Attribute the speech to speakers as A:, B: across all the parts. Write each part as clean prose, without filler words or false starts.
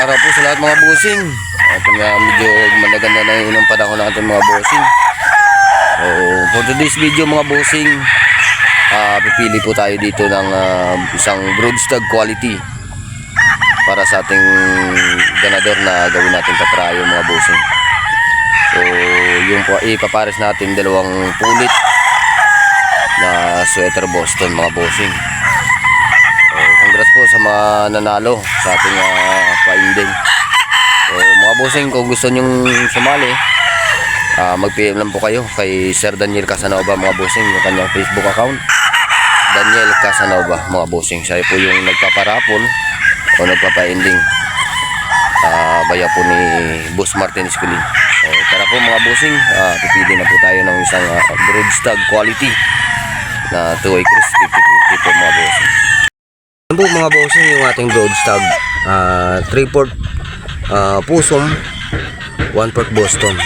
A: Para po sa lahat mga bossing. Ito nga medyo maganda na yung unang panahon natin mga bossing. So for today's video mga bossing, pipili po tayo dito ng isang broodstag quality para sa ating ganador na gawin natin patrayo mga bossing. So yung ipapares natin dalawang pulit na sweater Boston mga bossing. So congrats po sa mga nanalo sa ating pa-inding. So mga bossing, kung gusto nyong sumali, mag-PM lang po kayo kay Sir Daniel Casanova mga bossing, yung kanyang Facebook account, Daniel Casanova mga bossing. Siya po yung nagpaparapol o nagpapa-ending baya po ni Boss Martin Esculin. So tara po mga bossing, pipili na po tayo ng isang broodstag quality na 2-way cross 50-50 po mga bossing. Yan po mga bossing yung ating broodstag, 3/4 pusong, 1/4 Boston.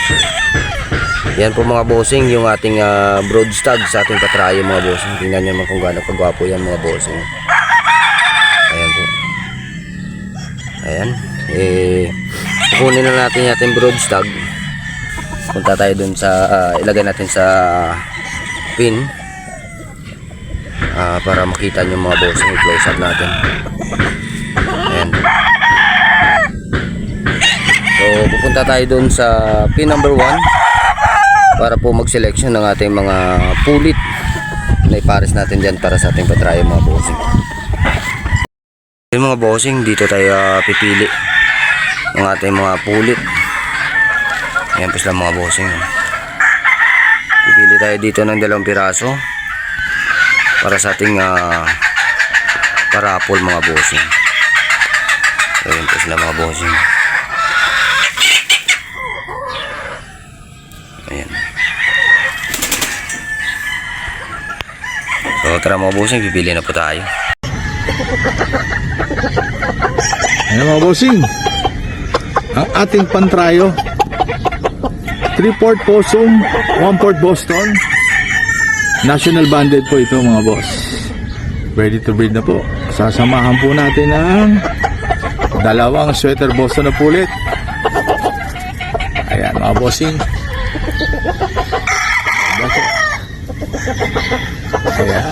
A: Yan po mga bossing yung ating broodstag sa ating patrayo mga bossing. Tingnan nyo naman kung gaano kagwapo yan mga bossing. Ayan po. Ayan. Kukunin na natin yung ating broodstag. Punta tayo dun sa ilagay natin sa pin para makita nyo mga bossing. I-close up natin. Ayan. So pupunta tayo dun sa pin number 1 para po mag-selection ng ating mga pulit na ipares natin dyan para sa ating patrayo mga bossing. Yung mga bossing, dito tayo pipili ng ating mga pulit. Ayan po sila mga bossing. Pipili tayo dito ng 2 piraso para sa ating parapol mga bossing. Ayan po sila mga bossing. Ayan. So tara mga bossing, pipili na po tayo.
B: Ayan mga bossing, ang ating pantrayo, 3/4 Possum, 1/4 Boston. National banded po ito mga boss. Ready to breed na po. Sasamahan po natin ang 2 sweater Boston na pulit. Ayan mga bossing. Ayan.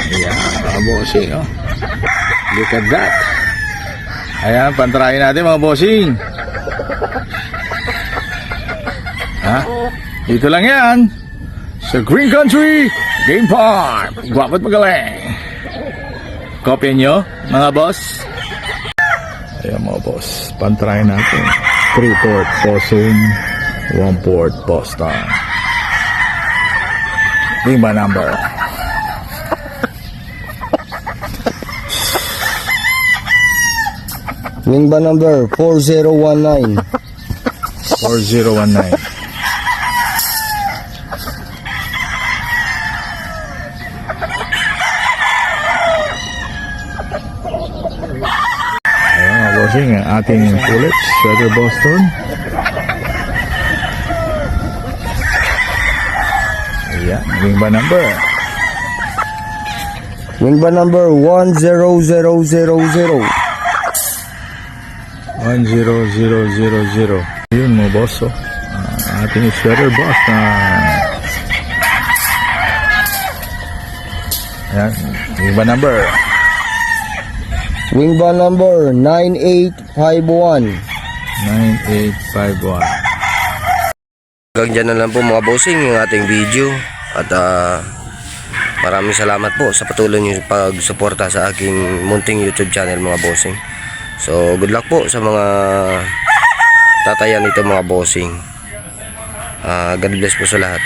B: Ayan mga bossing, oh. Look at that. Ayan, pantarayin natin mga bossing. Dito lang yan sa Green Country Game Farm. Guwapo't magaling. Kopya nyo mga boss. Ayan mga boss, pantarayin natin 3/4 Possum, 1/4 Boston. Lima number.
A: Wingba number 4019.
B: 4019. Ayan mga bossing, ang ating pulit, sweater Boston. Ayan, wingba number.
A: Wingba number 10000.
B: 10000. Yun mga boss, oh. Ating sweater Boston. Ayan, wingba number.
A: Wingba number 9851.
B: 9851.
A: Hanggang dyan na lang po mga bossing yung ating video. At maraming salamat po sa patuloy nyo pagsuporta sa aking munting YouTube channel mga bossing. So good luck po sa mga tatayan nito mga bossing. God bless po sa lahat.